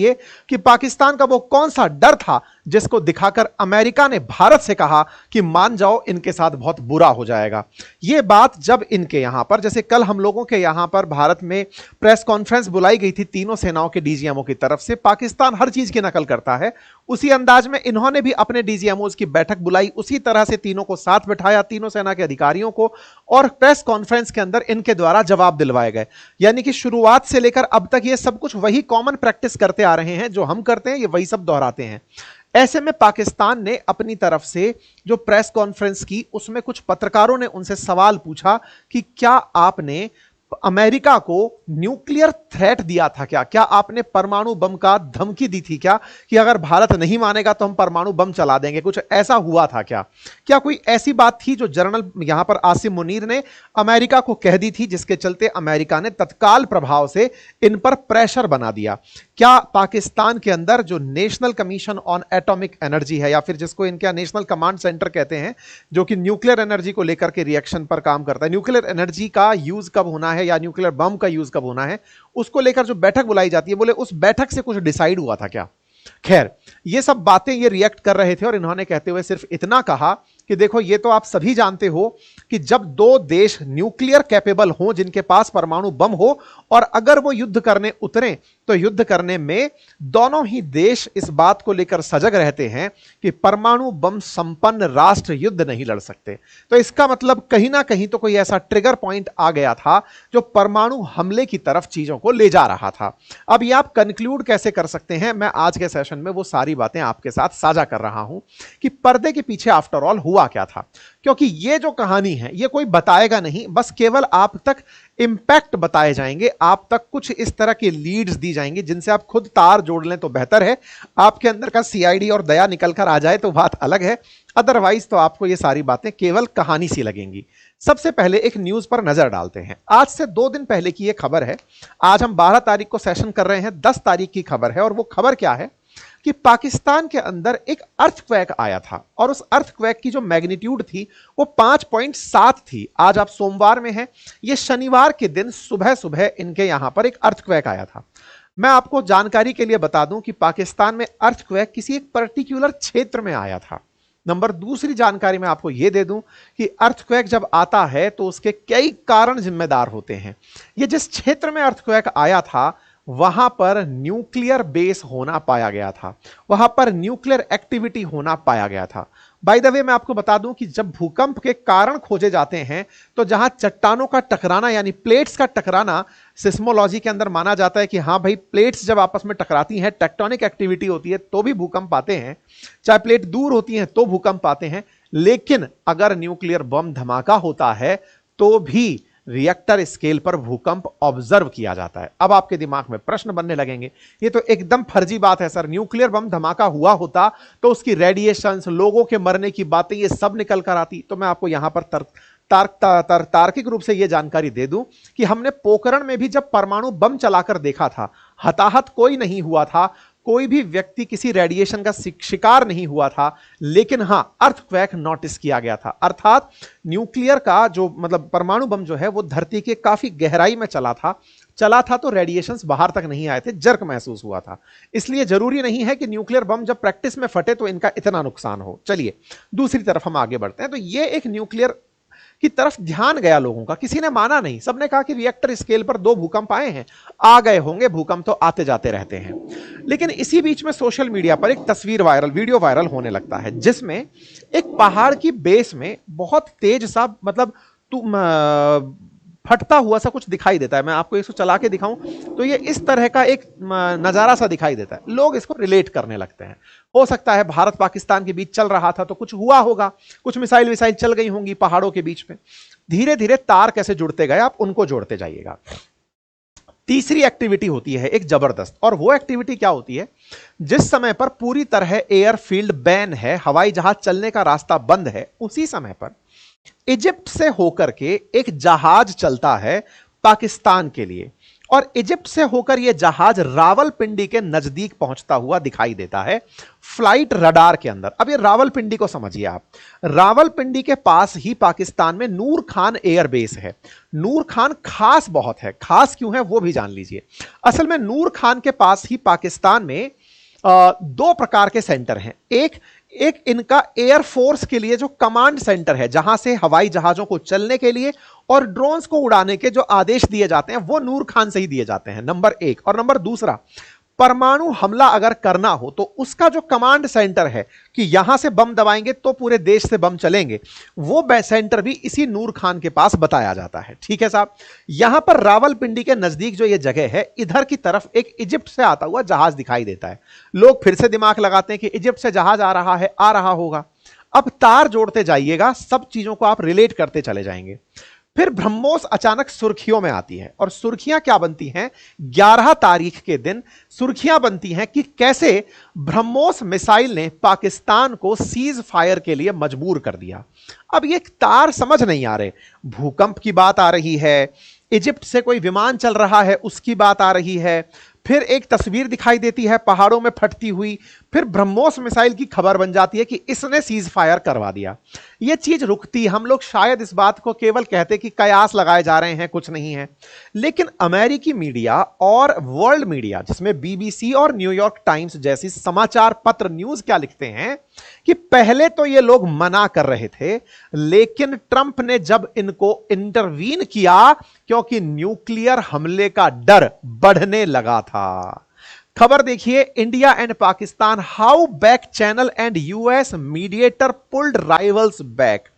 ये कि पाकिस्तान का वो कौन सा डर था जिसको दिखाकर अमेरिका ने भारत से कहा कि मान जाओ इनके साथ बहुत बुरा हो जाएगा। ये बात जब इनके यहां पर, जैसे कल हम लोगों के यहां पर भारत में प्रेस कॉन्फ्रेंस बुलाई गई थी तीनों सेनाओं के डीजीएमओ की तरफ से, पाकिस्तान हर चीज की नकल करता है, उसी अंदाज में इन्होंने भी अपने डीजीएमओ की बैठक बुलाई, उसी तरह से तीनों को साथ बिठाया, तीनों सेना के अधिकारियों को, और प्रेस कॉन्फ्रेंस के अंदर इनके द्वारा जवाब दिलवाए गए। यानी कि शुरुआत से लेकर अब तक ये सब कुछ वही कॉमन प्रैक्टिस करते आ रहे हैं, जो हम करते हैं ये वही सब दोहराते हैं। ऐसे में पाकिस्तान ने अपनी तरफ से जो प्रेस कॉन्फ्रेंस की उसमें कुछ पत्रकारों ने उनसे सवाल पूछा कि क्या आपने अमेरिका को न्यूक्लियर थ्रेट दिया था क्या आपने परमाणु बम का धमकी दी थी क्या, कि अगर भारत नहीं मानेगा तो हम परमाणु बम चला देंगे, कुछ ऐसा हुआ था क्या कोई ऐसी बात थी जो जर्नल यहां पर आसिम मुनीर ने अमेरिका को कह दी थी, जिसके चलते अमेरिका ने तत्काल प्रभाव से इन पर प्रेशर बना दिया? क्या पाकिस्तान के अंदर जो national commission on atomic energy है, या फिर जिसको इनके नेशनल कमांड सेंटर कहते हैं, जो कि न्यूक्लियर एनर्जी को लेकर के रिएक्शन पर काम करता है, न्यूक्लियर एनर्जी का यूज कब होना है या न्यूक्लियर बम का यूज कब होना है, उसको लेकर जो बैठक बुलाई जाती है, बोले उस बैठक से कुछ डिसाइड हुआ था क्या? खैर, ये सब बातें ये रिएक्ट कर रहे थे और इन्होंने कहते हुए सिर्फ इतना कहा कि देखो ये तो आप सभी जानते हो कि जब दो देश न्यूक्लियर कैपेबल हों, जिनके पास परमाणु बम हो, और अगर वो युद्ध करने उतरें तो युद्ध करने में दोनों ही देश इस बात को लेकर सजग रहते हैं कि परमाणु बम संपन्न राष्ट्र युद्ध नहीं लड़ सकते। तो इसका मतलब कहीं ना कहीं तो कोई ऐसा ट्रिगर पॉइंट आ गया था जो परमाणु हमले की तरफ चीजों को ले जा रहा था। अब ये आप कंक्लूड कैसे कर सकते हैं, मैं आज के सेशन में वो सारी बातें आपके साथ साझा कर रहा हूं कि पर्दे के पीछे आफ्टर ऑल हुआ क्या था। क्योंकि ये जो कहानी है ये कोई बताएगा नहीं, बस केवल आप तक इंपैक्ट बताए जाएंगे, आप तक कुछ इस तरह की लीड्स दी जाएंगी जिनसे आप खुद तार जोड़ लें तो बेहतर है। आपके अंदर का सीआईडी और दया निकल कर आ जाए तो बात अलग है, अदरवाइज तो आपको ये सारी बातें केवल कहानी सी लगेंगी। सबसे पहले एक न्यूज पर नजर डालते हैं। आज से 2 दिन पहले की यह खबर है, आज हम 12 तारीख को सेशन कर रहे हैं, 10 तारीख की खबर है, और वो खबर क्या है कि पाकिस्तान के अंदर एक अर्थक्वेक आया था और उस अर्थक्वेक की जो मैग्नीट्यूड थी वो 5.7 थी। आज आप सोमवार में हैं, ये शनिवार के दिन सुबह सुबह इनके यहां पर एक अर्थक्वेक आया था। मैं आपको जानकारी के लिए बता दूं कि पाकिस्तान में अर्थक्वेक किसी एक पर्टिकुलर क्षेत्र में आया था। नंबर दूसरी जानकारी मैं आपको यह दे दूं कि अर्थक्वेक जब आता है तो उसके कई कारण जिम्मेदार होते हैं। ये जिस क्षेत्र में अर्थक्वेक आया था वहां पर न्यूक्लियर बेस होना पाया गया था, वहां पर न्यूक्लियर एक्टिविटी होना पाया गया था। बाय द वे मैं आपको बता दूं कि जब भूकंप के कारण खोजे जाते हैं तो जहां चट्टानों का टकराना यानी प्लेट्स का टकराना सिस्मोलॉजी के अंदर माना जाता है कि हां भाई प्लेट्स जब आपस में टकराती हैं, टेक्टोनिक एक्टिविटी होती है तो भी भूकंप आते हैं, चाहे प्लेट दूर होती हैं तो भूकंप आते हैं। लेकिन अगर न्यूक्लियर बम धमाका होता है तो भी रिएक्टर स्केल पर भूकंप ऑब्जर्व किया जाता है। अब आपके दिमाग में प्रश्न बनने लगेंगे, ये तो एकदम फर्जी बात है सर, न्यूक्लियर बम धमाका हुआ होता तो उसकी रेडिएशंस, लोगों के मरने की बातें ये सब निकल कर आती। तो मैं आपको यहां पर तार्किक रूप से यह जानकारी दे दूं कि हमने पोखरण में भी जब परमाणु बम चलाकर देखा था, हताहत कोई नहीं हुआ था, कोई भी व्यक्ति किसी रेडिएशन का शिकार नहीं हुआ था, लेकिन हां अर्थक्वेक नोटिस किया गया था। अर्थात न्यूक्लियर का जो मतलब परमाणु बम जो है वो धरती के काफी गहराई में चला था तो रेडिएशंस बाहर तक नहीं आए थे, जर्क महसूस हुआ था। इसलिए जरूरी नहीं है कि न्यूक्लियर बम जब प्रैक्टिस में फटे तो इनका इतना नुकसान हो। चलिए दूसरी तरफ हम आगे बढ़ते हैं। तो ये एक न्यूक्लियर की तरफ ध्यान गया लोगों का, किसी ने माना नहीं, सबने कहा कि रिएक्टर स्केल पर 2 भूकंप आए हैं, आ गए होंगे, भूकंप तो आते जाते रहते हैं। लेकिन इसी बीच में सोशल मीडिया पर एक तस्वीर वायरल, वीडियो वायरल होने लगता है जिसमें एक पहाड़ की बेस में बहुत तेज सा मतलब फटता हुआ सा कुछ दिखाई देता है। मैं आपको इसको चला के दिखाऊं तो ये इस तरह का एक नजारा सा दिखाई देता है। लोग इसको रिलेट करने लगते हैं, हो सकता है भारत पाकिस्तान के बीच चल रहा था तो कुछ हुआ होगा, कुछ मिसाइल विसाइल चल गई होंगी पहाड़ों के बीच में। धीरे धीरे तार कैसे जुड़ते गए आप उनको जोड़ते जाइएगा। तीसरी एक्टिविटी होती है एक जबरदस्त, और वो एक्टिविटी क्या होती है, जिस समय पर पूरी तरह एयरफील्ड बैन है, हवाई जहाज चलने का रास्ता बंद है, उसी समय पर इजिप्ट से होकर के एक जहाज चलता है पाकिस्तान के लिए और इजिप्ट से होकर यह जहाज रावलपिंडी के नजदीक पहुंचता हुआ दिखाई देता है फ्लाइट रडार के अंदर। अब ये रावलपिंडी को समझिए आप, रावलपिंडी के पास ही पाकिस्तान में नूर खान एयरबेस है। नूर खान खास बहुत है, खास क्यों है वो भी जान लीजिए। असल में नूर खान के पास ही पाकिस्तान में दो प्रकार के सेंटर हैं। एक इनका एयरफोर्स के लिए जो कमांड सेंटर है, जहां से हवाई जहाजों को चलने के लिए और ड्रोन्स को उड़ाने के जो आदेश दिए जाते हैं वो नूर खान से ही दिए जाते हैं, नंबर एक। और नंबर दूसरा, परमाणु हमला अगर करना हो तो उसका जो कमांड सेंटर है कि यहां से बम दबाएंगे तो पूरे देश से बम चलेंगे, वो सेंटर भी इसी नूर खान के पास बताया जाता है। ठीक है साहब, यहां पर रावलपिंडी के नजदीक जो ये जगह है, इधर की तरफ एक इजिप्ट से आता हुआ जहाज दिखाई देता है। लोग फिर से दिमाग लगाते हैं कि इजिप्ट से जहाज आ रहा है, आ रहा होगा। अब तार जोड़ते जाइएगा, सब चीजों को आप रिलेट करते चले जाएंगे। फिर ब्रह्मोस अचानक सुर्खियों में आती है, और सुर्खियां क्या बनती हैं? 11 तारीख के दिन सुर्खियां बनती हैं कि कैसे ब्रह्मोस मिसाइल ने पाकिस्तान को सीज फायर के लिए मजबूर कर दिया। अब ये तार समझ नहीं आ रहे, भूकंप की बात आ रही है, इजिप्ट से कोई विमान चल रहा है उसकी बात आ रही है, फिर एक तस्वीर दिखाई देती है पहाड़ों में फटती हुई, फिर ब्रह्मोस मिसाइल की खबर बन जाती है कि इसने सीज फायर करवा दिया। यह चीज रुकती, हम लोग शायद इस बात को केवल कहते कि कयास लगाए जा रहे हैं, कुछ नहीं है। लेकिन अमेरिकी मीडिया और वर्ल्ड मीडिया, जिसमें बीबीसी और न्यूयॉर्क टाइम्स जैसी समाचार पत्र न्यूज क्या लिखते हैं कि पहले तो ये लोग मना कर रहे थे, लेकिन ट्रंप ने जब इनको इंटरवीन किया, क्योंकि न्यूक्लियर हमले का डर बढ़ने लगा था। खबर देखिए, India and Pakistan, how back channel and US mediator pulled rivals back,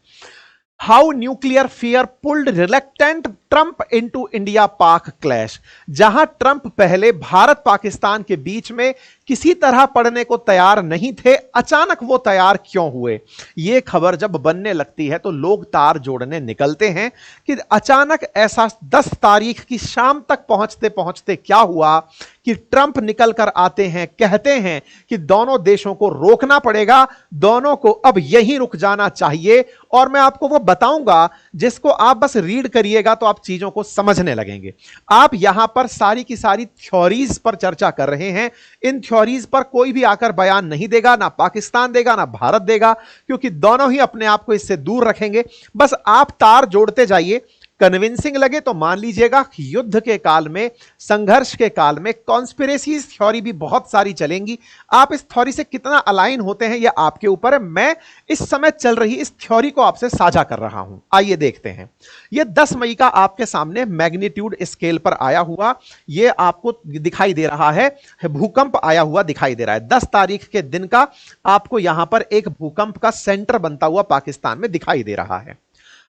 how nuclear fear pulled reluctant Trump into India पाक क्लैश। जहां ट्रंप पहले भारत पाकिस्तान के बीच में किसी तरह पड़ने को तैयार नहीं थे, अचानक वो तैयार क्यों हुए? ये खबर जब बनने लगती है तो लोग तार जोड़ने निकलते हैं कि अचानक ऐसा 10 तारीख की शाम तक पहुंचते पहुंचते क्या हुआ कि ट्रंप निकल कर आते हैं, कहते हैं कि दोनों देशों को रोकना पड़ेगा, दोनों को अब यहीं रुक जाना चाहिए। और मैं आपको वो बताऊंगा जिसको आप बस रीड करिएगा तो आप चीजों को समझने लगेंगे। आप यहां पर सारी की सारी थ्योरीज पर चर्चा कर रहे हैं, इन थ्योरीज पर कोई भी आकर बयान नहीं देगा, ना पाकिस्तान देगा ना भारत देगा, क्योंकि दोनों ही अपने आप को इससे दूर रखेंगे। बस आप तार जोड़ते जाइए, कन्विंसिंग लगे तो मान लीजिएगा। युद्ध के काल में, संघर्ष के काल में कॉन्स्पिरेसी थ्योरी भी बहुत सारी चलेंगी। आप इस थ्योरी से कितना अलाइन होते हैं यह आपके ऊपर है। मैं इस समय चल रही इस थ्योरी को आपसे साझा कर रहा हूं। आइए देखते हैं। यह 10 मई का आपके सामने मैग्नीट्यूड स्केल पर आया हुआ, यह आपको दिखाई दे रहा है, भूकंप आया हुआ दिखाई दे रहा है। 10 तारीख के दिन का आपको यहां पर एक भूकंप का सेंटर बनता हुआ पाकिस्तान में दिखाई दे रहा है।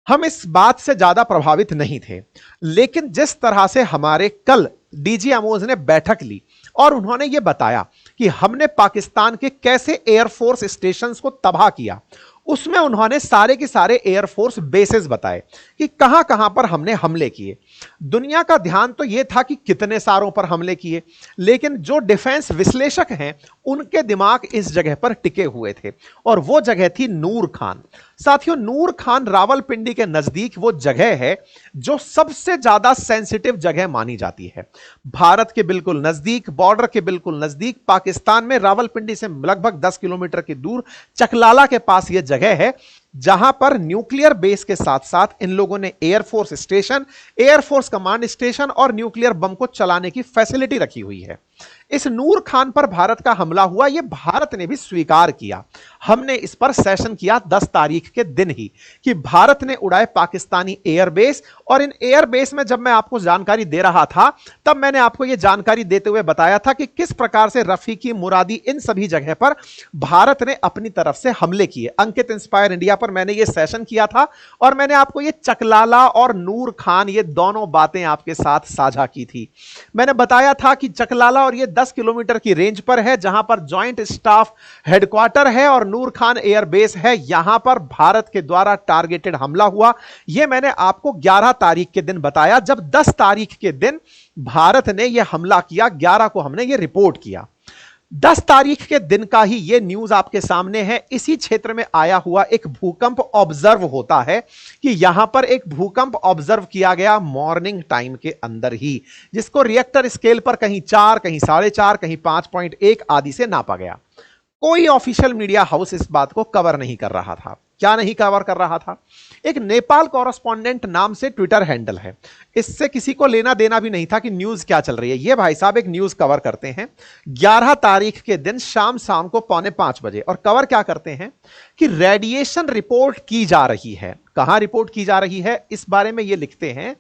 हम इस बात से ज्यादा प्रभावित नहीं थे, लेकिन जिस तरह से हमारे कल डीजी अमोज ने बैठक ली और उन्होंने यह बताया कि हमने पाकिस्तान के कैसे एयरफोर्स स्टेशंस को तबाह किया, उसमें उन्होंने सारे के सारे एयरफोर्स बेसेस बताए कि कहां कहां पर हमने हमले किए। दुनिया का ध्यान तो यह था कि कितने सारों पर हमले किए, लेकिन जो डिफेंस विश्लेषक हैं उनके दिमाग इस जगह पर टिके हुए थे, और वो जगह थी नूर खान। साथियों, नूर खान रावलपिंडी के नजदीक वो जगह है जो सबसे ज्यादा सेंसिटिव जगह मानी जाती है। भारत के बिल्कुल नजदीक, बॉर्डर के बिल्कुल नजदीक, पाकिस्तान में रावलपिंडी से लगभग 10 किलोमीटर की दूर चकलाला के पास यह जगह है, जहां पर न्यूक्लियर बेस के साथ साथ इन लोगों ने air force station, air force command station और न्यूक्लियर बम को चलाने की फैसिलिटी रखी हुई है। इस नूर खान पर भारत का हमला हुआ, यह भारत ने भी स्वीकार किया। हमने इस पर सेशन किया 10 तारीख के दिन ही कि भारत ने उड़ाए पाकिस्तानी एयरबेस। और इन एयरबेस में जब मैं आपको जानकारी दे रहा था, तब मैंने आपको यह जानकारी देते हुए बताया था कि किस प्रकार से रफीकी, मुरादी, इन सभी जगह पर भारत ने अपनी तरफ से हमले किए। अंकित इंस्पायर इंडिया पर मैंने यह सेशन किया था और मैंने आपको यह चकलाला और नूर खान, ये दोनों बातें आपके साथ साझा की थी। मैंने बताया था कि चकलाला और ये 10 किलोमीटर की रेंज पर है, जहां पर जॉइंट स्टाफ हेडक्वार्टर है, और नूर खान एयरबेस है। यहां पर भारत के द्वारा टारगेटेड हमला हुआ। यह मैंने आपको 11 तारीख के दिन बताया, जब 10 तारीख के दिन भारत ने यह हमला किया। 11 को हमने यह रिपोर्ट किया। 10 तारीख के दिन का ही यह न्यूज आपके सामने है। इसी क्षेत्र में आया हुआ एक भूकंप ऑब्जर्व होता है कि यहां पर एक भूकंप ऑब्जर्व किया गया मॉर्निंग टाइम के अंदर ही, जिसको रिएक्टर स्केल पर कहीं 4, कहीं 4.5, कहीं 5.1 आदि से नापा गया। कोई ऑफिशियल मीडिया हाउस इस बात को कवर नहीं कर रहा था। क्या नहीं कवर कर रहा था? एक नेपाल कॉरेस्पॉन्डेंट नाम से ट्विटर हैंडल है, इससे किसी को लेना देना भी नहीं था कि न्यूज क्या चल रही है। ये भाई साहब एक न्यूज कवर करते हैं 11 तारीख के दिन शाम को 4:45 बजे, और कवर क्या करते हैं कि रेडिएशन रिपोर्ट की जा रही है। कहां रिपोर्ट की जा रही है इस बारे में ये लिखते हैं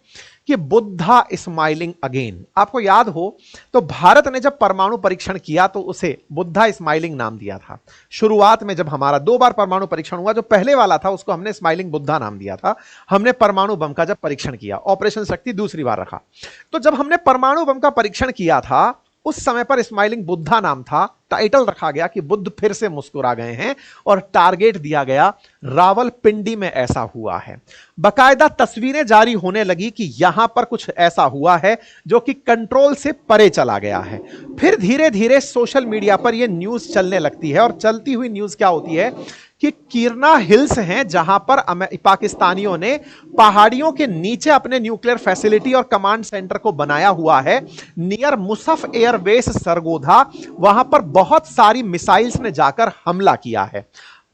कि बुद्धा स्माइलिंग अगेन। आपको याद हो तो भारत ने जब परमाणु परीक्षण किया तो उसे बुद्धा स्माइलिंग नाम दिया था। शुरुआत में जब हमारा 2 बार परमाणु परीक्षण हुआ, जो पहले वाला था उसको हमने स्माइलिंग बुद्धा नाम दिया था। हमने परमाणु बम का जब परीक्षण किया, ऑपरेशन शक्ति दूसरी बार रखा, तो जब हमने परमाणु बम का परीक्षण किया था उस समय पर स्माइलिंग बुद्धा नाम था। टाइटल रखा गया कि बुद्ध फिर से मुस्कुरा गए हैं, और टारगेट दिया गया रावलपिंडी में ऐसा हुआ है। बकायदा तस्वीरें जारी होने लगी कि यहां पर कुछ ऐसा हुआ है जो कि कंट्रोल से परे चला गया है। फिर धीरे धीरे सोशल मीडिया पर यह न्यूज चलने लगती है, और चलती हुई न्यूज क्या होती है कि किरना हिल्स हैं जहां पर पाकिस्तानियों ने पहाड़ियों के नीचे अपने न्यूक्लियर फैसिलिटी और कमांड सेंटर को बनाया हुआ है नियर मुसफ एयरबेस सरगोधा। वहां पर बहुत सारी मिसाइल्स ने जाकर हमला किया है।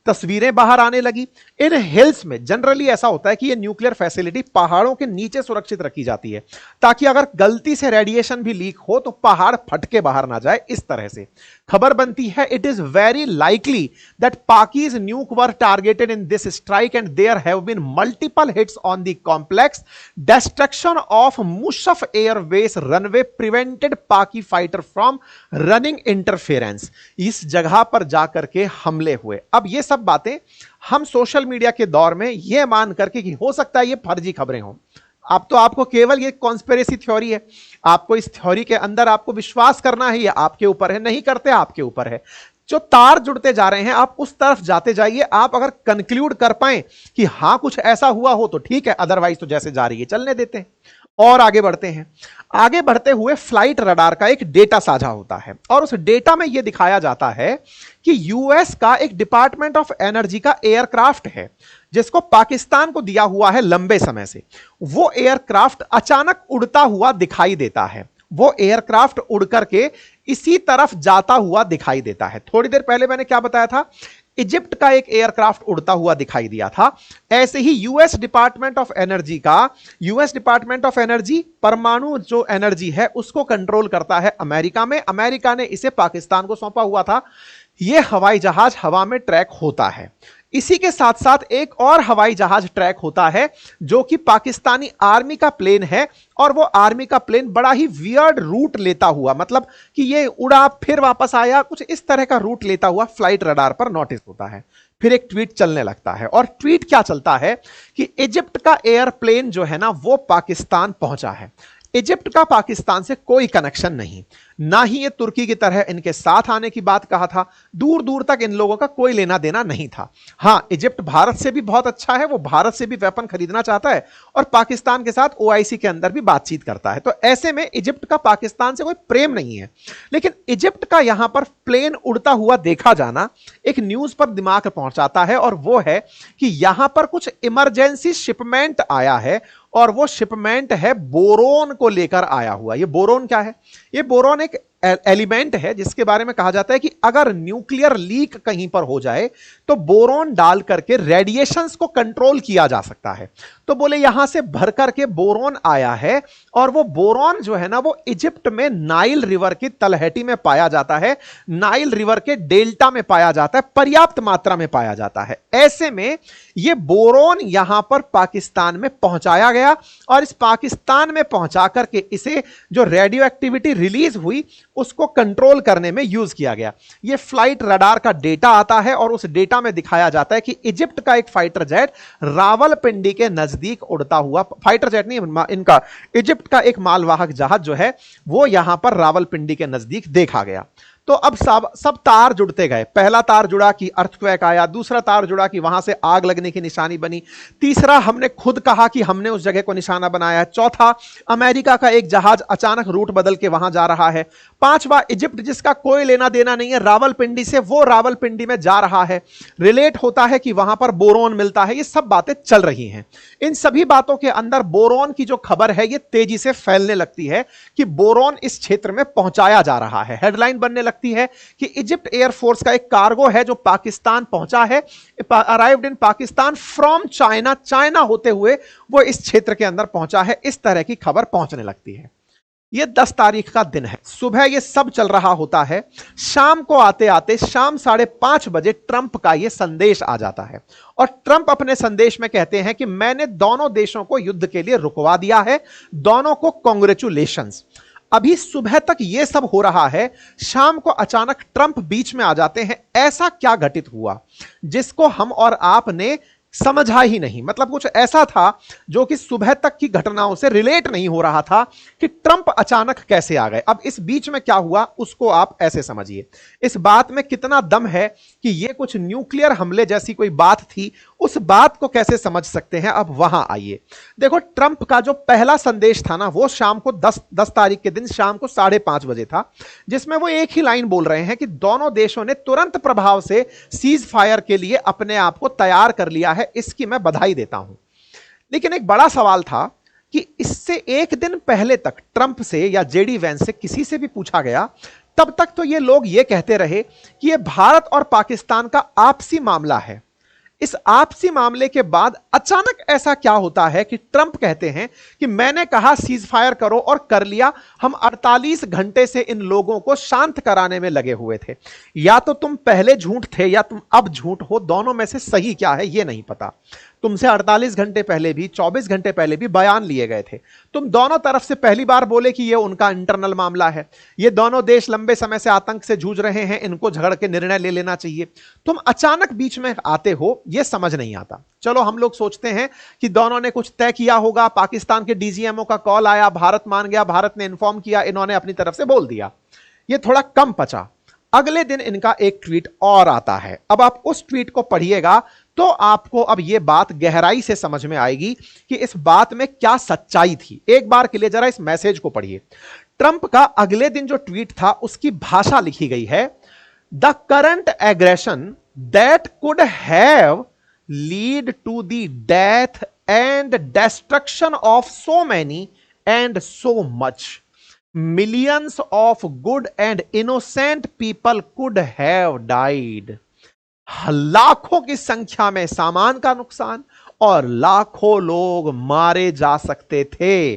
तस्वीरें बाहर आने लगी। इन हिल्स में जनरली ऐसा होता है कि ये न्यूक्लियर फैसिलिटी पहाड़ों के नीचे सुरक्षित रखी जाती है, ताकि अगर गलती से रेडिएशन भी लीक हो तो पहाड़ फट के बाहर ना जाए। इस तरह से खबर बनती है, it is very likely that Paki's nuke were targeted in this strike and there have been multiple hits on the complex. Destruction of Mushaf airbase runway prevented Paki fighter from running interference. इस जगह पर जाकर के हमले हुए। अब ये सब बातें हम सोशल मीडिया के दौर में यह मान करके कि हो सकता है ये फर्जी खबरें हों। अब तो आपको केवल ये कॉन्स्पिरेसी थ्योरी है, आपको इस थ्योरी के अंदर आपको विश्वास करना है, ये आपके ऊपर है, नहीं करते आपके ऊपर है। जो तार जुड़ते जा रहे हैं आप उस तरफ जाते जाइए। आप अगर कंक्लूड कर पाए कि हां कुछ ऐसा हुआ हो तो ठीक है, अदरवाइज तो जैसे जा रही है चलने देते हैं और आगे बढ़ते हैं। आगे बढ़ते हुए फ्लाइट रडार का एक डेटा साझा होता है, और उस डेटा में यह दिखाया जाता है कि यूएस का एक डिपार्टमेंट ऑफ एनर्जी का एयरक्राफ्ट है जिसको पाकिस्तान को दिया हुआ है लंबे समय से। वो एयरक्राफ्ट अचानक उड़ता हुआ दिखाई देता है। वो एयरक्राफ्ट उड़ करके इसी तरफ जाता हुआ दिखाई देता है। थोड़ी देर पहले मैंने क्या बताया था, इजिप्ट का एक एयरक्राफ्ट उड़ता हुआ दिखाई दिया था। ऐसे ही यूएस डिपार्टमेंट ऑफ एनर्जी परमाणु जो एनर्जी है उसको कंट्रोल करता है अमेरिका में। अमेरिका ने इसे पाकिस्तान को सौंपा हुआ था। यह हवाई जहाज हवा में ट्रैक होता है। इसी के साथ साथ एक और हवाई जहाज ट्रैक होता है जो कि पाकिस्तानी आर्मी का प्लेन है, और वो आर्मी का प्लेन बड़ा ही वियर्ड रूट लेता हुआ, मतलब कि ये उड़ा फिर वापस आया, कुछ इस तरह का रूट लेता हुआ फ्लाइट रडार पर नोटिस होता है। फिर एक ट्वीट चलने लगता है, और ट्वीट क्या चलता है कि इजिप्ट का एयरप्लेन जो है ना वो पाकिस्तान पहुंचा है। इजिप्ट का पाकिस्तान से कोई कनेक्शन नहीं, ना ही ये तुर्की की तरह इनके साथ आने की बात कहा था। दूर दूर तक इन लोगों का कोई लेना देना नहीं था। हां, इजिप्ट भारत से भी बहुत अच्छा है, वो भारत से भी वेपन खरीदना चाहता है और पाकिस्तान के साथ ओआईसी के अंदर भी बातचीत करता है। तो ऐसे में इजिप्ट का पाकिस्तान से कोई प्रेम नहीं है। लेकिन इजिप्ट का यहां पर प्लेन उड़ता हुआ देखा जाना एक न्यूज पर दिमाग पहुंचाता है, और वो है कि यहां पर कुछ इमरजेंसी शिपमेंट आया है, और वो शिपमेंट है बोरोन को लेकर आया हुआ। ये बोरोन क्या है? ये बोरोन एक एलिमेंट है जिसके बारे में कहा जाता है कि अगर न्यूक्लियर लीक कहीं पर हो जाए तो बोरोन डाल करके रेडिएशंस को कंट्रोल किया जा सकता है। तो बोले यहां से भर करके बोरोन आया है, और वो बोरोन जो है ना वो इजिप्ट में नाइल रिवर की तलहटी में पाया जाता है, नाइल रिवर के डेल्टा में पाया जाता है, पर्याप्त मात्रा में पाया जाता है। ऐसे में ये बोरोन यहां पर पाकिस्तान में पहुंचाया गया, और इस पाकिस्तान में पहुंचा करके इसे जो रेडियो एक्टिविटी रिलीज हुई उसको कंट्रोल करने में यूज किया गया। यह फ्लाइट रडार का डेटा आता है, और उस डेटा में दिखाया जाता है कि इजिप्ट का एक फाइटर जेट रावलपिंडी के नजदीक उड़ता हुआ, फाइटर जेट नहीं इनका, इजिप्ट का एक मालवाहक जहाज जो है वो यहां पर रावलपिंडी के नजदीक देखा गया। तो अब सब तार जुड़ते गए। पहला तार जुड़ा कि अर्थक्वेक आया, दूसरा तार जुड़ा कि वहां से आग लगने की निशानी बनी, तीसरा हमने खुद कहा कि हमने उस जगह को निशाना बनाया, चौथा अमेरिका का एक जहाज अचानक रूट बदल के वहां जा रहा है, पांचवा इजिप्ट जिसका कोई लेना देना नहीं है रावलपिंडी से, वो रावलपिंडी में जा रहा है, रिलेट होता है कि वहां पर बोरोन मिलता है। ये सब बातें चल रही हैं। इन सभी बातों के अंदर बोरोन की जो खबर है ये तेजी से फैलने लगती है कि बोरोन इस क्षेत्र में पहुंचाया जा रहा है। हेडलाइन बनने लगती है कि इजिप्ट एयरफोर्स का एक कार्गो है जो पाकिस्तान पहुंचा है, arrived in Pakistan from China, China होते हुए वो इस क्षेत्र के अंदर पहुंचा है। इस तरह की खबर पहुंचने लगती है। ये 10 तारीख का दिन है। सुबह ये सब चल रहा होता है। शाम को आते आते शाम 5:30 बजे ट्रंप का ये संदेश आ जाता है और ट्रंप अपने संदेश में कहते हैं कि मैंने दोनों देशों को युद्ध के लिए रुकवा दिया है, दोनों को कांग्रेचुलेशंस। अभी सुबह तक ये सब हो रहा है, शाम को अचानक ट्रंप बीच में आ जाते हैं। ऐसा क्या घटित हुआ जिसको हम और आपने समझा ही नहीं? मतलब कुछ ऐसा था जो कि सुबह तक की घटनाओं से रिलेट नहीं हो रहा था कि ट्रंप अचानक कैसे आ गए। अब इस बीच में क्या हुआ उसको आप ऐसे समझिए। इस बात में कितना दम है कि ये कुछ न्यूक्लियर हमले जैसी कोई बात थी, उस बात को कैसे समझ सकते हैं? अब वहां आइए। देखो, ट्रंप का जो पहला संदेश था ना, वो शाम को 10 तारीख के दिन शाम को 5:30 बजे था, जिसमें वो एक ही लाइन बोल रहे हैं कि दोनों देशों ने तुरंत प्रभाव से सीज फायर के लिए अपने आप को तैयार कर लिया है, इसकी मैं बधाई देता हूं। लेकिन एक बड़ा सवाल था कि इससे एक दिन पहले तक ट्रंप से या जेडी वैंस से किसी से भी पूछा गया, तब तक तो ये लोग ये कहते रहे कि ये भारत और पाकिस्तान का आपसी मामला है। इस आपसी मामले के बाद अचानक ऐसा क्या होता है कि ट्रंप कहते हैं कि मैंने कहा सीज फायर करो और कर लिया। हम 48 घंटे से इन लोगों को शांत कराने में लगे हुए थे। या तो तुम पहले झूठ थे या तुम अब झूठ हो, दोनों में से सही क्या है ये नहीं पता। तुमसे 48 घंटे पहले भी 24 घंटे पहले भी बयान लिए गए थे। तुम दोनों तरफ से पहली बार बोले कि ये उनका इंटरनल मामला है, ये दोनों देश लंबे समय से आतंक से जूझ रहे हैं, इनको झगड़ के निर्णय ले लेना चाहिए। तुम अचानक बीच में आते हो, ये समझ नहीं आता। चलो हम लोग सोचते हैं कि दोनों ने कुछ तय किया होगा, पाकिस्तान के डीजीएमओ का कॉल आया, भारत मान गया, भारत ने इंफॉर्म किया, इन्होंने अपनी तरफ से बोल दिया। ये थोड़ा कम पचा। अगले दिन इनका एक ट्वीट और आता है। अब आप उस ट्वीट को पढ़िएगा तो आपको अब यह बात गहराई से समझ में आएगी कि इस बात में क्या सच्चाई थी। एक बार के लिए जरा इस मैसेज को पढ़िए। ट्रंप का अगले दिन जो ट्वीट था उसकी भाषा लिखी गई है, the current aggression that could have lead to the death and destruction of so many and so much. Millions of good and innocent people could have died. लाखों की संख्या में सामान का नुकसान और लाखों लोग मारे जा सकते थे।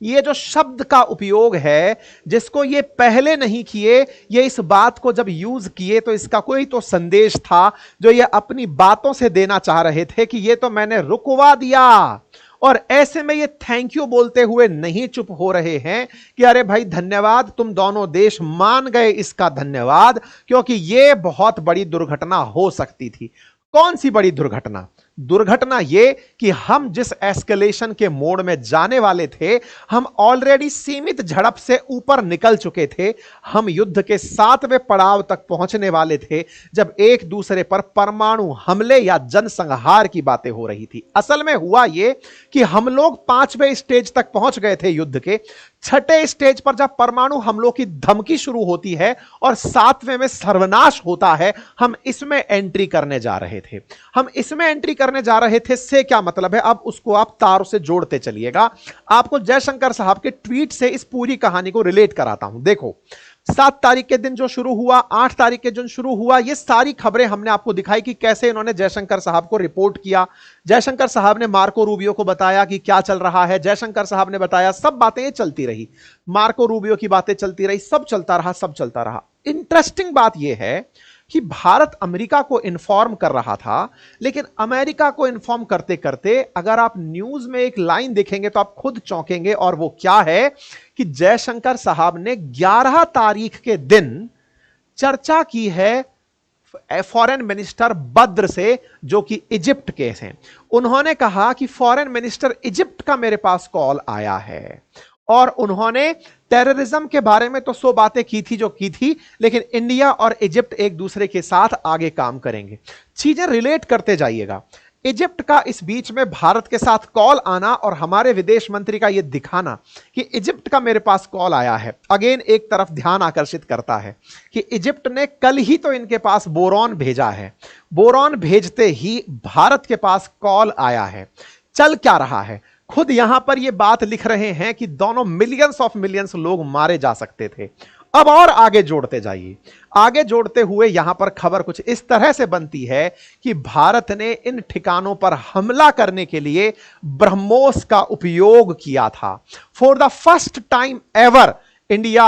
ये जो शब्द का उपयोग है जिसको ये पहले नहीं किए, ये इस बात को जब यूज किए तो इसका कोई तो संदेश था जो ये अपनी बातों से देना चाह रहे थे कि ये तो मैंने रुकवा दिया। और ऐसे में ये थैंक यू बोलते हुए नहीं चुप हो रहे हैं कि अरे भाई धन्यवाद, तुम दोनों देश मान गए, इसका धन्यवाद, क्योंकि ये बहुत बड़ी दुर्घटना हो सकती थी। कौन सी बड़ी दुर्घटना? दुर्घटना ये कि हम जिस एस्केलेशन के मोड में जाने वाले थे, हम ऑलरेडी सीमित झड़प से ऊपर निकल चुके थे। हम युद्ध के 7वें पड़ाव तक पहुंचने वाले थे जब एक दूसरे पर परमाणु हमले या जनसंहार की बातें हो रही थी। असल में हुआ यह कि हम लोग 5वें स्टेज तक पहुंच गए थे युद्ध के। 6ठे स्टेज पर जब परमाणु हमलों की धमकी शुरू होती है और 7वें में सर्वनाश होता है, हम इसमें एंट्री करने जा रहे थे। हम इसमें एंट्री करने जा रहे थे से क्या मतलब है, अब उसको आप तारों से जोड़ते चलिएगा। आपको जयशंकर साहब के ट्वीट से इस पूरी कहानी को रिलेट कराता हूं। देखो, 7 तारीख के दिन जो शुरू हुआ, 8 तारीख के दिन शुरू हुआ, ये सारी खबरें हमने आपको दिखाई कि कैसे इन्होंने जयशंकर साहब को रिपोर्ट किया। जयशंकर साहब ने मार्को रूबियो को बताया कि क्या चल रहा है, जयशंकर साहब ने बताया, सब बातें ये चलती रही। मार्को रूबियो की बातें चलती रही, सब चलता रहा, सब चलता रहा। इंटरेस्टिंग बात यह है कि भारत अमेरिका को इन्फॉर्म कर रहा था, लेकिन अमेरिका को इन्फॉर्म करते करते अगर आप न्यूज में एक लाइन देखेंगे तो आप खुद चौंकेंगे, और वो क्या है कि जयशंकर साहब ने 11 तारीख के दिन चर्चा की है फॉरेन मिनिस्टर बद्र से, जो कि इजिप्ट के हैं। उन्होंने कहा कि फॉरेन मिनिस्टर इजिप्ट का मेरे पास कॉल आया है और उन्होंने टेररिज्म के बारे में तो 100 बातें की थी जो की थी, लेकिन इंडिया और इजिप्ट एक दूसरे के साथ आगे काम करेंगे। चीजें रिलेट करते जाइएगा। इजिप्ट का इस बीच में भारत के साथ कॉल आना और हमारे विदेश मंत्री का यह दिखाना कि इजिप्ट का मेरे पास कॉल आया है, अगेन एक तरफ ध्यान आकर्षित करता है कि इजिप्ट ने कल ही तो इनके पास बोरॉन भेजा है। बोरॉन भेजते ही भारत के पास कॉल आया है। चल क्या रहा है, खुद यहां पर यह बात लिख रहे हैं कि दोनों मिलियंस ऑफ मिलियंस लोग मारे जा सकते थे। अब और आगे जोड़ते जाइए। आगे जोड़ते हुए यहां पर खबर कुछ इस तरह से बनती है कि भारत ने इन ठिकानों पर हमला करने के लिए ब्रह्मोस का उपयोग किया था। For the first time ever India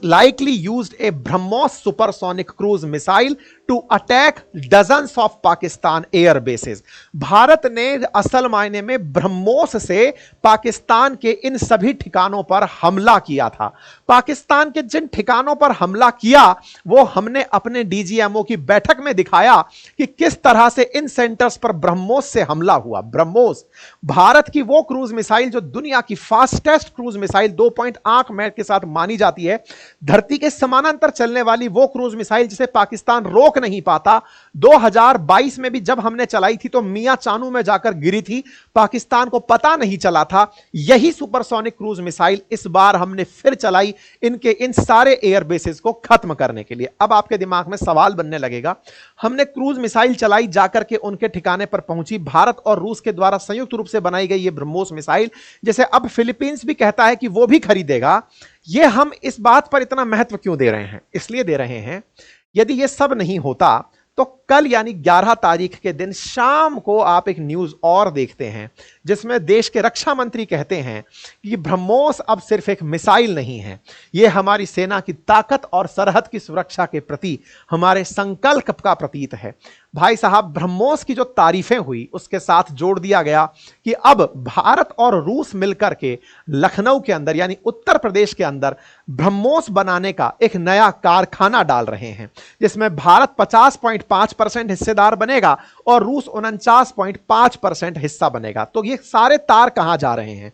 likely used a BrahMos supersonic cruise missile to attack dozens of Pakistan air bases। Bharat ने असल मायने में ब्रह्मोस से पाकिस्तान के इन सभी ठिकानों पर हमला किया था। पाकिस्तान के जिन ठिकानों पर हमला किया वो हमने अपने डीजीएमओ की बैठक में दिखाया कि किस तरह से इन सेंटर्स पर ब्रह्मोस से हमला हुआ। ब्रह्मोस भारत की वो क्रूज मिसाइल जो दुनिया की फास्टेस्ट क्रूज मिसाइल 2.8 मैक के साथ मानी जाती है, धरती के समानांतर चलने वाली वो क्रूज मिसाइल जिसे पाकिस्तान रोक नहीं पाता। 2022 में भी जब हमने चलाई थी तो मियां चानू में जाकर गिरी थी, पाकिस्तान को पता नहीं चला था। यही सुपरसोनिक क्रूज मिसाइल इस बार हमने फिर चलाई इनके इन सारे एयर बेसेस को खत्म करने के लिए। अब आपके दिमाग में सवाल बनने लगेगा, हमने क्रूज मिसाइल चलाई, जाकर के उनके ठिकाने पर पहुंची, भारत और रूस के द्वारा संयुक्त रूप से बनाई गई ये ब्रह्मोस मिसाइल जैसे अब फिलीपींस भी कहता है कि वो भी खरीदेगा, ये हम इस बात पर इतना महत्व क्यों दे रहे हैं? इसलिए दे रहे हैं, यदि ये सब नहीं होता तो कल यानी 11 तारीख के दिन शाम को आप एक न्यूज और देखते हैं जिसमें देश के रक्षा मंत्री कहते हैं कि ब्रह्मोस अब सिर्फ एक मिसाइल नहीं है, यह हमारी सेना की ताकत और सरहद की सुरक्षा के प्रति हमारे संकल्प का प्रतीक है। भाई साहब, ब्रह्मोस की जो तारीफें हुई उसके साथ जोड़ दिया गया कि अब भारत और रूस मिलकर के लखनऊ के अंदर यानी उत्तर प्रदेश के अंदर ब्रह्मोस बनाने का एक नया कारखाना डाल रहे हैं जिसमें भारत 50.5% हिस्सेदार बनेगा और रूस 49.5% हिस्सा बनेगा। तो ये सारे तार कहां जा रहे हैं?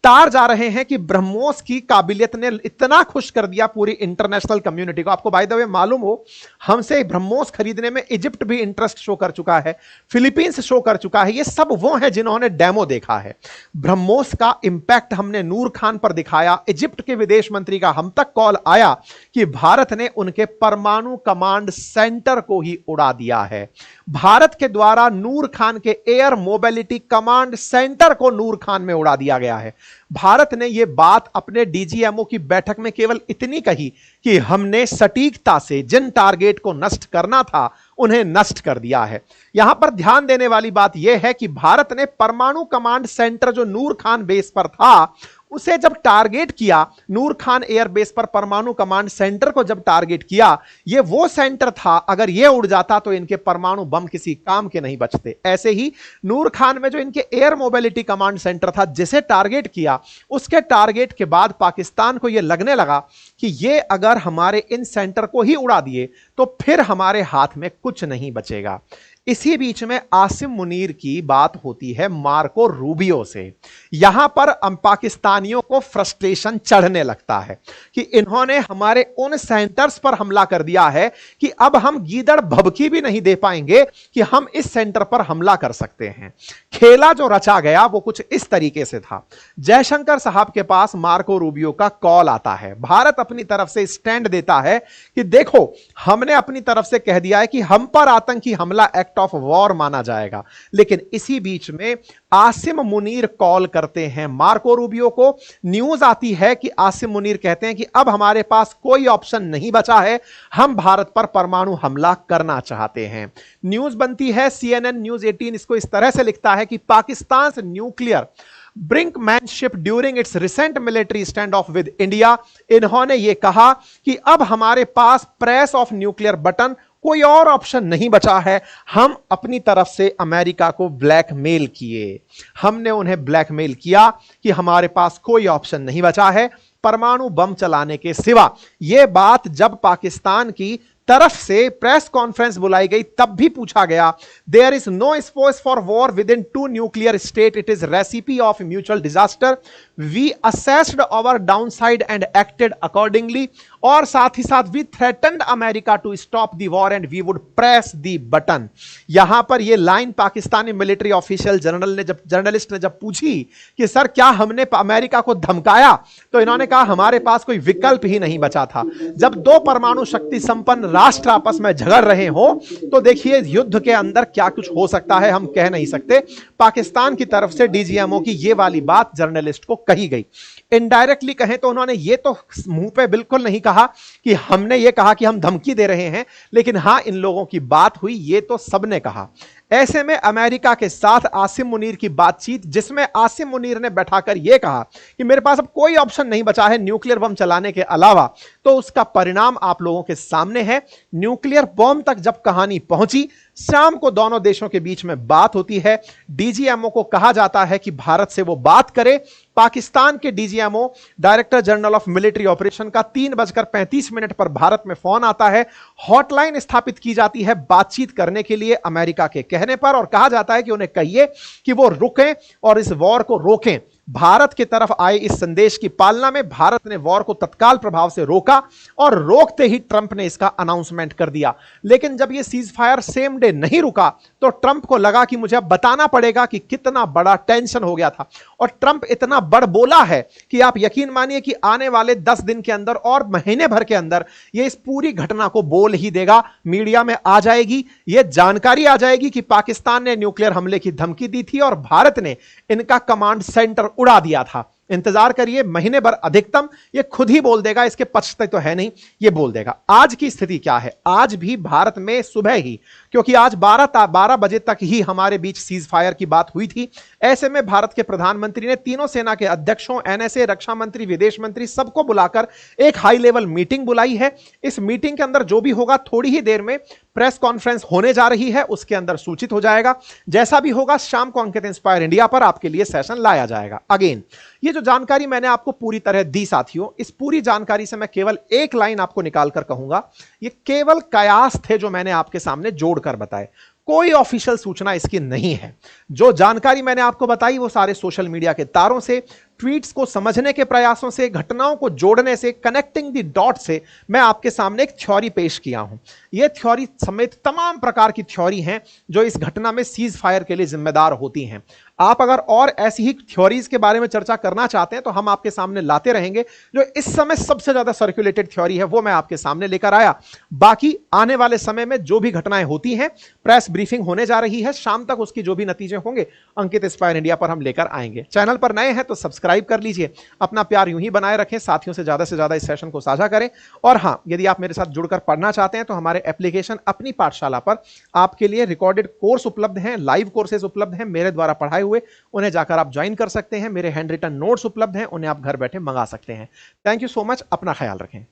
तार जा रहे हैं कि ब्रह्मोस की काबिलियत ने इतना खुश कर दिया पूरी इंटरनेशनल कम्युनिटी को। आपको बाय द वे मालूम हो, हमसे ब्रह्मोस खरीदने में इजिप्ट भी इंटरेस्ट शो कर चुका है, फिलीपींस शो कर चुका है। ये सब वो हैं जिन्होंने डेमो देखा है। ब्रह्मोस का इंपैक्ट हमने नूर खान पर दिखाया। इजिप्ट के विदेश मंत्री का हम तक कॉल आया कि भारत ने उनके परमाणु कमांड सेंटर को ही उड़ा दिया है। भारत के द्वारा नूर खान के एयर मोबिलिटी कमांड सेंटर को नूर खान में उड़ा दिया गया है। भारत ने यह बात अपने डीजीएमओ की बैठक में केवल इतनी कही कि हमने सटीकता से जिन टारगेट को नष्ट करना था उन्हें नष्ट कर दिया है। यहां पर ध्यान देने वाली बात यह है कि भारत ने परमाणु कमांड सेंटर जो नूर खान बेस पर था उसे जब टारगेट किया, नूर खान एयरबेस पर परमाणु कमांड सेंटर को जब टारगेट किया, यह वो सेंटर था अगर यह उड़ जाता तो इनके परमाणु बम किसी काम के नहीं बचते। ऐसे ही नूर खान में जो इनके एयर मोबिलिटी कमांड सेंटर था जिसे टारगेट किया, उसके टारगेट के बाद पाकिस्तान को यह लगने लगा कि ये अगर हमारे इन सेंटर को ही उड़ा दिए तो फिर हमारे हाथ में कुछ नहीं बचेगा। इसी बीच में आसिम मुनीर की बात होती है मार्को रूबियो से। यहां पर पाकिस्तानियों को फ्रस्ट्रेशन चढ़ने लगता है कि इन्होंने हमारे उन सेंटर्स पर हमला कर दिया है कि अब हम गीदड़ भभकी भी नहीं दे पाएंगे कि हम इस सेंटर पर हमला कर सकते हैं। खेला जो रचा गया वो कुछ इस तरीके से था। जयशंकर साहब के पास मार्को रूबियो का कॉल आता है। भारत अपनी तरफ से स्टैंड देता है कि देखो, हमने अपनी तरफ से कह दिया है कि हम पर आतंकी हमला एक्ट ऑफ वॉर माना जाएगा, लेकिन इसी बीच में आसिम मुनीर कॉल करते हैं मार्को रूबियो को। न्यूज आती है कि आसिम मुनीर कहते हैं कि अब हमारे पास कोई ऑप्शन नहीं बचा है, हम भारत पर परमाणु हमला करना चाहते हैं। न्यूज बनती है, CNN न्यूज 18 इसको इस तरह से लिखता है कि Pakistan nuclear brinkmanship during its recent military stand of with India. इन्होंने यह कहा कि अब हमारे पास प्रेस ऑफ न्यूक्लियर बटन, कोई और ऑप्शन नहीं बचा है। हम अपनी तरफ से अमेरिका को ब्लैकमेल किए, हमने उन्हें ब्लैकमेल किया कि हमारे पास कोई ऑप्शन नहीं बचा है परमाणु बम चलाने के सिवा। यह बात जब पाकिस्तान की तरफ से प्रेस कॉन्फ्रेंस बुलाई गई, तब भी पूछा गया there is no space for war within two nuclear state, it is recipe of mutual disaster, we assessed our downside and acted accordingly, और साथ ही साथ we threatened America to stop the war and we would press the button. यहां पर यह line Pakistani military official journalist ने जब पूछी कि सर क्या हमने अमेरिका को धमकाया, तो इन्होंने कहा हमारे पास कोई विकल्प ही नहीं बचा था। जब दो परमाणु शक्ति संपन्न राष्ट्र आपस में झगड़ रहे हो तो देखिए युद्ध के अंदर क्या कुछ हो सकता है हम कह नहीं सकते। पाकिस्तान की तरफ से डीजीएमओ की यह वाली बात जर्नलिस्ट को कही गई। इनडायरेक्टली कहें तो उन्होंने ये तो मुंह पे बिल्कुल नहीं कहा कि हमने ये कहा कि हम धमकी दे रहे हैं, लेकिन हां इन लोगों की बात हुई, ये तो सबने कहा। ऐसे में अमेरिका के साथ आसिम मुनीर की बातचीत, जिसमें आसिम मुनीर ने बैठाकर यह कहा कि मेरे पास अब कोई ऑप्शन नहीं बचा है न्यूक्लियर बम चलाने के अलावा, तो उसका परिणाम आप लोगों के सामने है। न्यूक्लियर बम तक जब कहानी पहुंची, शाम को दोनों देशों के बीच में बात होती है। डीजीएमओ को कहा जाता है कि भारत से वो बात करे। पाकिस्तान के DGMO director general of military operation का 3:35 पर भारत में फोन आता है। हॉटलाइन स्थापित की जाती है बातचीत करने के लिए अमेरिका के कहने पर, और कहा जाता है कि उन्हें कहिए कि वो रुकें और इस वॉर को रोकें। भारत की तरफ आए इस संदेश की पालना में भारत ने वॉर को तत्काल प्रभाव से रोका, और रोकते ही ट्रंप ने इसका अनाउंसमेंट कर दिया। लेकिन जब यह सीज फायर सेम डे नहीं रुका तो ट्रंप को लगा कि मुझे अब बताना पड़ेगा कि कितना बड़ा टेंशन हो गया था। और ट्रंप इतना बड़ बोला है कि आप यकीन मानिए कि आने वाले 10 दिन के अंदर और महीने भर के अंदर यह इस पूरी घटना को बोल ही देगा। मीडिया में आ जाएगी, यह जानकारी आ जाएगी कि पाकिस्तान ने न्यूक्लियर हमले की धमकी दी थी और भारत ने इनका कमांड सेंटर उड़ा दिया था। इंतजार करिए, महीने भर अधिकतम ये खुद ही बोल देगा, इसके पछते तो है नहीं, ये बोल देगा। आज की स्थिति क्या है? आज भी भारत में सुबह ही, क्योंकि आज 12 बजे तक ही हमारे बीच सीज फायर की बात हुई थी। ऐसे में भारत के प्रधानमंत्री ने तीनों सेना के अध्यक्षों, एनएसए, रक्षा मंत्री, विदेश मंत्री, सबको बुलाकर एक हाई लेवल मीटिंग बुलाई है। इस मीटिंग के अंदर जो भी होगा, थोड़ी ही देर में प्रेस कॉन्फ्रेंस होने जा रही है, उसके अंदर सूचित हो जाएगा। जैसा भी होगा शाम को अंकित इंस्पायर इंडिया पर आपके लिए सेशन लाया जाएगा। अगेन, ये जो जानकारी मैंने आपको पूरी तरह दी साथियों, इस पूरी जानकारी से मैं केवल एक लाइन आपको निकालकर कहूंगा, ये केवल कयास थे जो मैंने आपके सामने जोड़कर बताए, कोई ऑफिशियल सूचना इसकी नहीं है। जो जानकारी मैंने आपको बताई वो सारे सोशल मीडिया के तारों से, ट्वीट्स को समझने के प्रयासों से, घटनाओं को जोड़ने से, कनेक्टिंग द डॉट से मैं आपके सामने एक थ्योरी पेश किया हूं। यह थ्योरी समेत तमाम प्रकार की थ्योरी हैं जो इस घटना में सीज फायर के लिए जिम्मेदार होती हैं। आप अगर और ऐसी ही थ्योरीज के बारे में चर्चा करना चाहते हैं तो हम आपके सामने लाते रहेंगे। जो इस समय सबसे ज्यादा सर्कुलेटेड थ्योरी है वो मैं आपके सामने लेकर आया। बाकी आने वाले समय में जो भी घटनाएं होती हैं, प्रेस ब्रीफिंग होने जा रही है, शाम तक उसकी जो भी नतीजे होंगे अंकित इंस्पायर इंडिया पर हम लेकर आएंगे। चैनल पर नए हैं तो सब्सक्राइब कर लीजिए, अपना प्यार यूं ही बनाए रखें, साथियों से ज्यादा इस सेशन को साझा करें। और हां, यदि आप मेरे साथ जुड़कर पढ़ना चाहते हैं तो हमारे एप्लीकेशन अपनी पाठशाला पर आपके लिए रिकॉर्डेड कोर्स उपलब्ध हैं, लाइव कोर्सेज उपलब्ध हैं मेरे द्वारा पढ़ाए हुए, उन्हें जाकर आप ज्वाइन कर सकते हैं। मेरे हैंड रिटन नोट्स उपलब्ध हैं, उन्हें आप घर बैठे मंगा सकते हैं। थैंक यू सो मच, अपना ख्याल रखें।